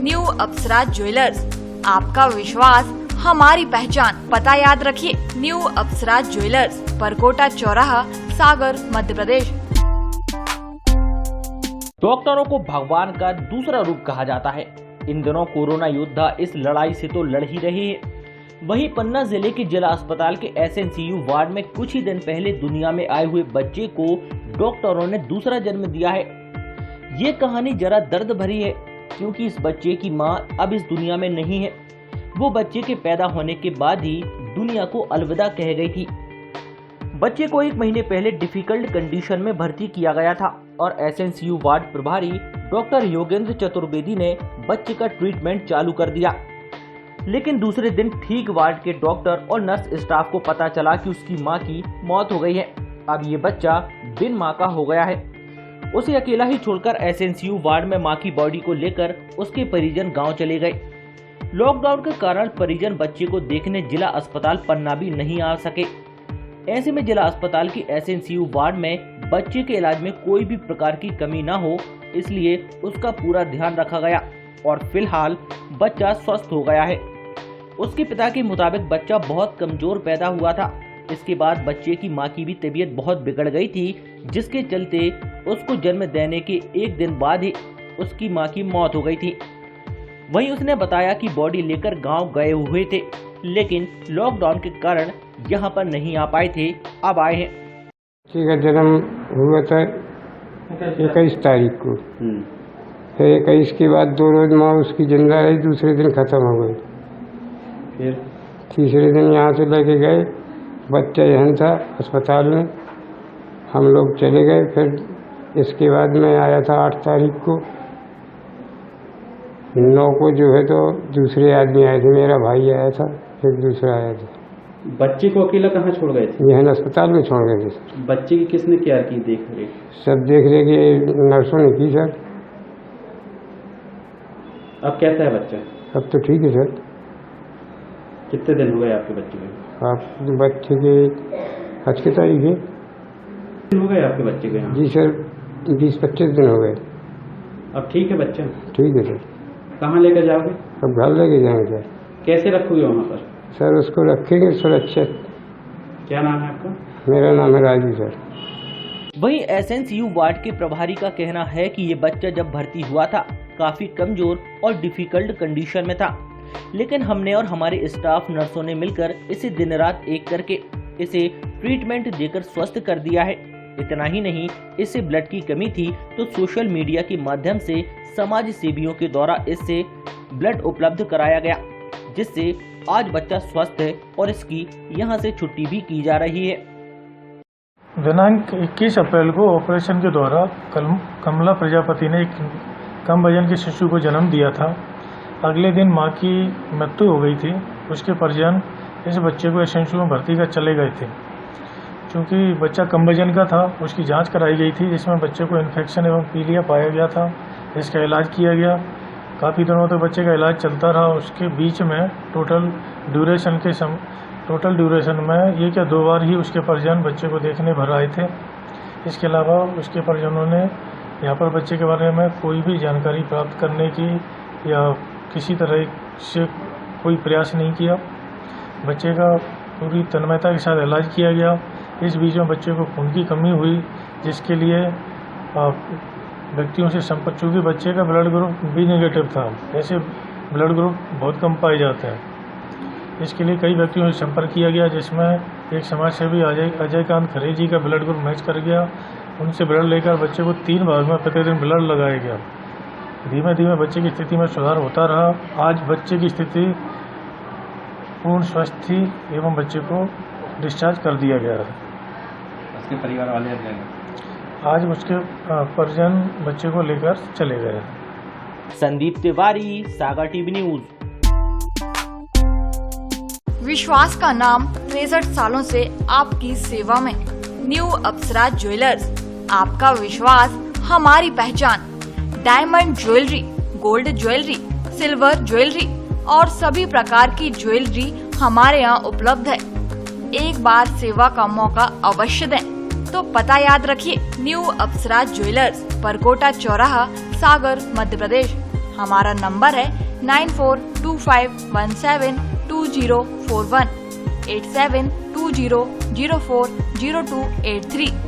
New अप्सरा jewellers, आपका विश्वास हमारी पहचान। पता याद रखिए, न्यू अप्सरा ज्वेलर्स, परकोटा चौराहा, सागर, मध्य प्रदेश। डॉक्टरों को भगवान का दूसरा रूप कहा जाता है। इन दिनों कोरोना योद्धा इस लड़ाई से तो लड़ ही रहे हैं। वहीं पन्ना जिले के जिला अस्पताल के SNCU वार्ड में कुछ ही दिन पहले दुनिया में आए हुए बच्चे को डॉक्टरों ने दूसरा जन्म दिया है। ये कहानी जरा दर्द भरी है, क्योंकि इस बच्चे की मां अब इस दुनिया में नहीं है। वो बच्चे के पैदा होने के बाद ही दुनिया को अलविदा कह गई थी। बच्चे को 1 महीने पहले डिफिकल्ट कंडीशन में भर्ती किया गया था और SNCU वार्ड प्रभारी डॉक्टर योगेंद्र चतुर्वेदी ने बच्चे का ट्रीटमेंट चालू कर दिया। लेकिन दूसरे दिन ठीक वार्ड के डॉक्टर और नर्स स्टाफ को पता चला कि उसकी मां की मौत हो गई है। अब ये बच्चा बिन मां का हो गया है। उसे अकेला ही छोड़कर SNCU वार्ड में मां की बॉडी को लेकर उसके परिजन गांव चले गए। लॉकडाउन के कारण परिजन बच्चे को देखने जिला अस्पताल पन्ना भी नहीं आ सके। ऐसे में जिला अस्पताल की SNCU वार्ड में बच्चे के इलाज में कोई भी प्रकार की कमी न हो, इसलिए उसका पूरा ध्यान रखा गया और फिलहाल बच्चा स्वस्थ हो गया है। उसके पिता के मुताबिक बच्चा बहुत कमजोर पैदा हुआ था। इसके बाद बच्चे की मां की भी तबीयत बहुत बिगड़ गई थी, जिसके चलते उसको जन्म देने के 1 दिन बाद ही उसकी मां की मौत हो गई थी। वहीं उसने बताया कि बॉडी लेकर गांव गए हुए थे, लेकिन लॉकडाउन के कारण यहां पर नहीं आ पाए थे। अब आए हैं। बच्चे का जन्म हुआ था 21 तारीख को। फिर 21 के बाद 2 रोज माँ उसकी जिंदा रही, दूसरे दिन खत्म हो गई। फिर तीसरे दिन यहाँ से लेके गए, बच्चा यहाँ था अस्पताल में, हम लोग चले गए। फिर इसके बाद मैं आया था 8 तारीख को। 9 को जो है तो दूसरे आदमी आए थे, मेरा भाई आया था, फिर दूसरा आया था। बच्चे को अकेला कहाँ छोड़ गए थे? यहाँ अस्पताल में छोड़ गए थे। बच्चे की किसने केयर की, देख रेख? सब देख रेख नर्सों ने की सर। अब कैसा है बच्चा? अब तो ठीक है सर। कितने दिन हो गए आपके बच्चे को? आप बच्चे के आज की तारीख है? दिन हो गए आपके बच्चे को? जी सर, 20-25 दिन हो गए। अब ठीक है बच्चा? ठीक है सर। कहाँ लेकर जाओगे? अब घर लेके जाएंगे सर। कैसे रखोगे वहाँ पर? सर उसको रखेंगे सुरक्षित। क्या नाम है आपका? मेरा नाम है राजू सर। वहीं SNCU वार्ड के प्रभारी का कहना है कि ये बच्चा जब भर्ती हुआ था काफी कमजोर और डिफिकल्ट कंडीशन में था, लेकिन हमने और हमारे स्टाफ नर्सों ने मिलकर इसे दिन रात एक करके इसे ट्रीटमेंट देकर स्वस्थ कर दिया है। इतना ही नहीं, इससे ब्लड की कमी थी तो सोशल मीडिया के माध्यम से समाज सेवियों के द्वारा इससे ब्लड उपलब्ध कराया गया, जिससे आज बच्चा स्वस्थ है और इसकी यहां से छुट्टी भी की जा रही है। दिनांक 21 अप्रैल को ऑपरेशन के द्वारा कमला प्रजापति ने एक कम वजन के शिशु को जन्म दिया था। अगले दिन मां की मृत्यु हो गई थी। उसके परिजन इस बच्चे को SNCU में भर्ती कर चले गए थे। क्योंकि बच्चा कम वजन का था, उसकी जांच कराई गई थी, जिसमें बच्चे को इन्फेक्शन एवं पीलिया पाया गया था। इसका इलाज किया गया। काफ़ी दिनों तक बच्चे का इलाज चलता रहा। उसके बीच में टोटल ड्यूरेशन में ये क्या 2 बार ही उसके परिजन बच्चे को देखने भर आए थे। इसके अलावा उसके परिजनों ने यहाँ पर बच्चे के बारे में कोई भी जानकारी प्राप्त करने की या किसी तरह से कोई प्रयास नहीं किया। बच्चे का पूरी तन्मयता के साथ इलाज किया गया। इस बीच में बच्चे को खून की कमी हुई, जिसके लिए व्यक्तियों से संपर्क, चूँकि बच्चे का ब्लड ग्रुप B नेगेटिव था, ऐसे ब्लड ग्रुप बहुत कम पाए जाते हैं। इसके लिए कई व्यक्तियों से संपर्क किया गया, जिसमें एक समाजसेवी अजयकांत खरे जी का ब्लड ग्रुप मैच कर गया। उनसे ब्लड लेकर बच्चे को 3 भाग में प्रतिदिन ब्लड लगाया गया। धीमे धीमे बच्चे की स्थिति में सुधार होता रहा। आज बच्चे की स्थिति पूर्ण स्वस्थ थी एवं बच्चे को डिस्चार्ज कर दिया गया है। उसके परिवार वाले आज उसके परिजन बच्चे को लेकर चले गए। संदीप तिवारी, सागर टीवी न्यूज। विश्वास का नाम 63 सालों से आपकी सेवा में। न्यू अप्सरा ज्वेलर्स, आपका विश्वास हमारी पहचान। Diamond jewellery, gold jewellery, silver jewellery और सभी प्रकार की ज्वेलरी हमारे यहाँ उपलब्ध है। एक बार सेवा का मौका अवश्य दें। तो पता याद रखिए, न्यू अप्सरा ज्वेलर्स, परकोटा चौराहा, सागर, मध्य प्रदेश। हमारा नंबर है 9425172041 8720040283।